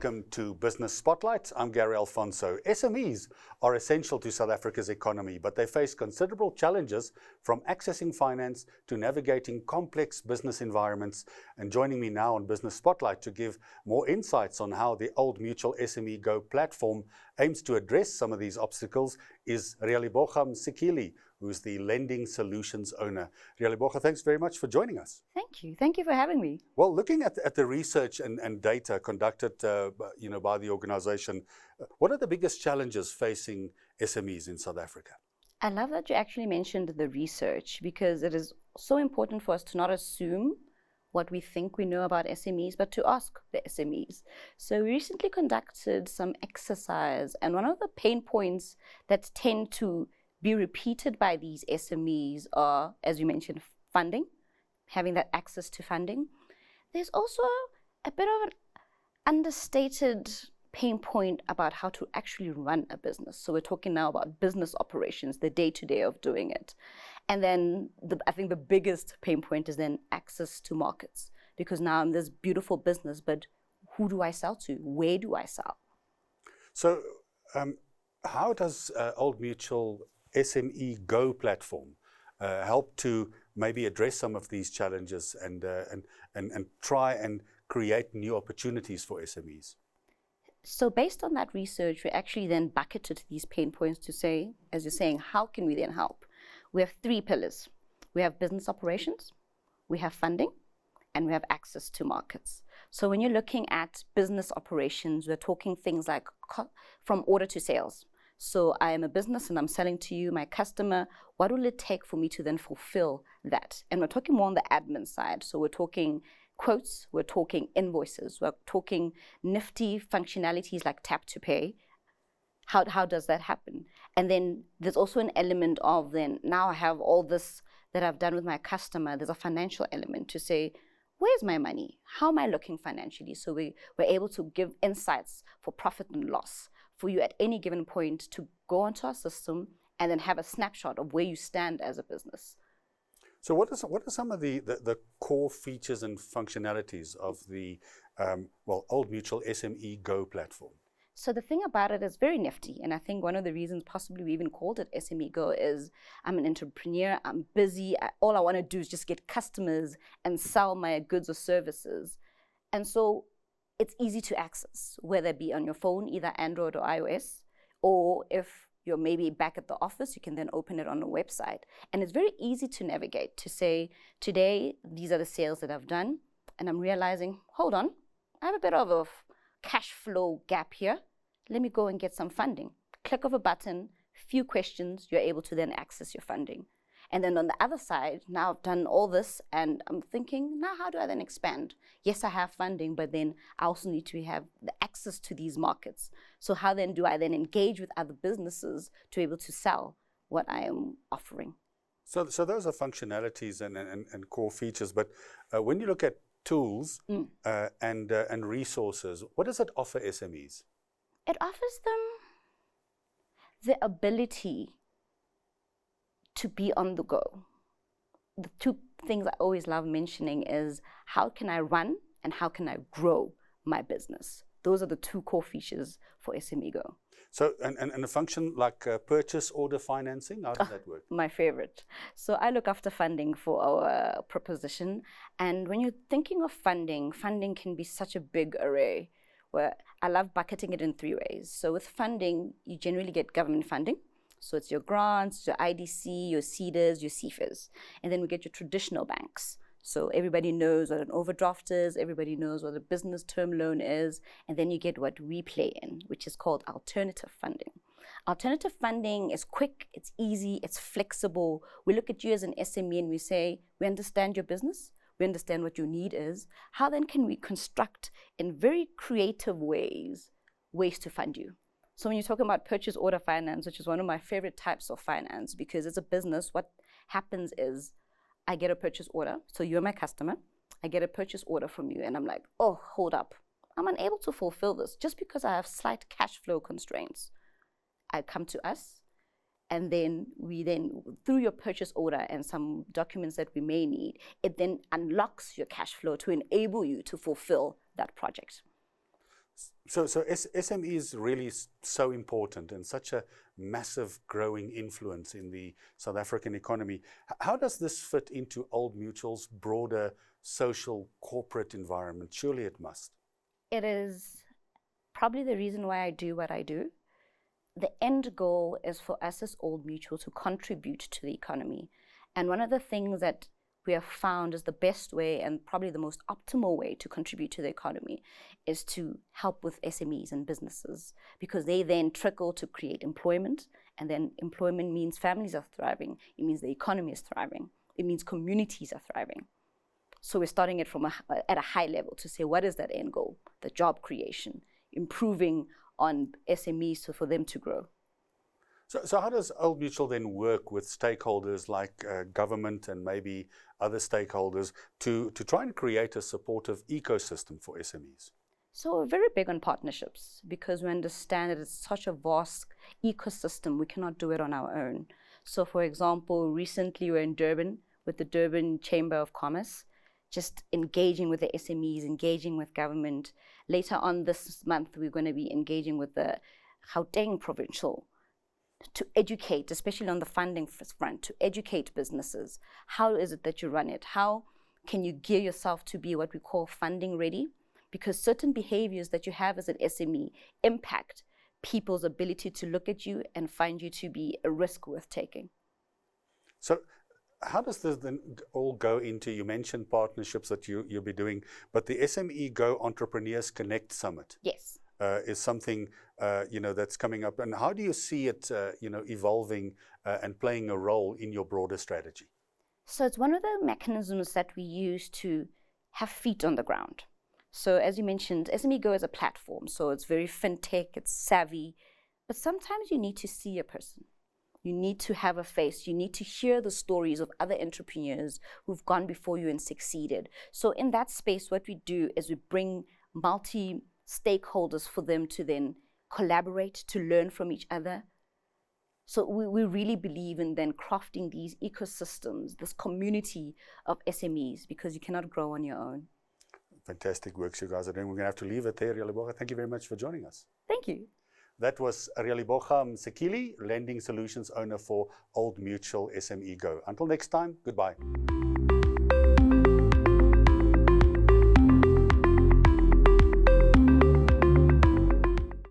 welcome to Business Spotlight. I'm Gary Alfonso. SMEs are essential to South Africa's economy, but they face considerable challenges from accessing finance to navigating complex business environments. And joining me now on Business Spotlight to give more insights on how the Old Mutual SMEgo platform aims to address some of these obstacles is Realeboga Msikili, who's the Lending Solutions owner. Realeboga, thanks very much for joining us. Thank you. Thank you for having me. Well, looking at the research and data conducted by the organization, what are the biggest challenges facing SMEs in South Africa? I love that you actually mentioned the research, because it is so important for us to not assume what we think we know about SMEs, but to ask the SMEs. So we recently conducted some exercise, and one of the pain points that tend to be repeated by these SMEs are, as you mentioned, funding, having that access to funding. There's also a bit of an understated pain point about how to actually run a business. So we're talking now about business operations, the day-to-day of doing it. And then I think the biggest pain point is then access to markets, because now I'm this beautiful business, but who do I sell to? Where do I sell? So how does Old Mutual SMEgo platform help to maybe address some of these challenges and try and create new opportunities for SMEs? So based on that research, we actually then bucketed these pain points to say, as you're saying, how can we then help? We have three pillars. We have business operations, we have funding, and we have access to markets. So when you're looking at business operations, we're talking things like from order to sales. So I am a business and I'm selling to you, my customer. What will it take for me to then fulfill that? And we're talking more on the admin side. So we're talking quotes, we're talking invoices, we're talking nifty functionalities like tap to pay. How does that happen? And then there's also an element of then, now I have all this that I've done with my customer, there's a financial element to say, where's my money? How am I looking financially? So we're able to give insights for profit and loss for you at any given point to go onto our system and then have a snapshot of where you stand as a business. So what are some of the core features and functionalities of the Old Mutual SMEgo platform? So the thing about it is very nifty, and I think one of the reasons possibly we even called it SMEgo is I'm an entrepreneur, I'm busy, all I want to do is just get customers and sell my goods or services. And so it's easy to access, whether it be on your phone, either Android or iOS, or if you're maybe back at the office, you can then open it on a website. And it's very easy to navigate, to say, today, these are the sales that I've done, and I'm realizing, hold on, I have a bit of a cash flow gap here. Let me go and get some funding. Click of a button, few questions, you're able to then access your funding. And then on the other side, now I've done all this and I'm thinking, now how do I then expand? Yes, I have funding, but then I also need to have the access to these markets. So how then do I then engage with other businesses to be able to sell what I am offering? So those are functionalities and core features, but when you look at tools and resources, what does it offer SMEs? It offers them the ability to be on the go. The two things I always love mentioning is how can I run and how can I grow my business? Those are the two core features for SMEgo. So, and a function like purchase order financing, how does that work? My favorite. So I look after funding for our proposition. And when you're thinking of funding, funding can be such a big array, where I love bucketing it in three ways. So with funding, you generally get government funding. So it's your grants, your IDC, your CEDAs, your CFAs. And then we get your traditional banks. So everybody knows what an overdraft is, everybody knows what a business term loan is, and then you get what we play in, which is called alternative funding. Alternative funding is quick, it's easy, it's flexible. We look at you as an SME and we say, we understand your business, we understand what your need is. How then can we construct in very creative ways to fund you? So when you're talking about purchase order finance, which is one of my favorite types of finance, because as a business, what happens is I get a purchase order. So you're my customer. I get a purchase order from you and I'm like, oh, hold up. I'm unable to fulfill this just because I have slight cash flow constraints. I come to us and then through your purchase order and some documents that we may need, it then unlocks your cash flow to enable you to fulfill that project. So SME is really so important and such a massive growing influence in the South African economy. How does this fit into Old Mutual's broader social corporate environment? Surely it must. It is probably the reason why I do what I do. The end goal is for us as Old Mutual to contribute to the economy. And one of the things that we have found is the best way and probably the most optimal way to contribute to the economy is to help with SMEs and businesses, because they then trickle to create employment, and then employment means families are thriving, it means the economy is thriving, it means communities are thriving. So we're starting it from at a high level to say, what is that end goal? The job creation, improving on SMEs so for them to grow. So how does Old Mutual then work with stakeholders like government and maybe other stakeholders to try and create a supportive ecosystem for SMEs? So we're very big on partnerships because we understand that it's such a vast ecosystem, we cannot do it on our own. So for example, recently we were in Durban with the Durban Chamber of Commerce, just engaging with the SMEs, engaging with government. Later on this month, we're going to be engaging with the Gauteng Provincial to educate, especially on the funding front, to educate businesses. How is it that you run it? How can you gear yourself to be what we call funding ready? Because certain behaviors that you have as an SME impact people's ability to look at you and find you to be a risk worth taking. So how does this then all go into, you mentioned partnerships that you'll be doing, but the SMEgo Entrepreneurs Connect Summit. Yes. Is something that's coming up, and how do you see it evolving and playing a role in your broader strategy? So it's one of the mechanisms that we use to have feet on the ground. So as you mentioned, SMEgo is a platform, so it's very fintech, it's savvy, but sometimes you need to see a person. You need to have a face. You need to hear the stories of other entrepreneurs who've gone before you and succeeded. So in that space, what we do is we bring multi-stakeholders for them to then collaborate, to learn from each other. So we really believe in then crafting these ecosystems, this community of SMEs, because you cannot grow on your own. Fantastic work you guys are doing. We're going to have to leave it there, Realeboga. Thank you very much for joining us. Thank you. That was Realeboga Msikili, Lending Solutions Owner for Old Mutual SMEgo. Until next time, goodbye.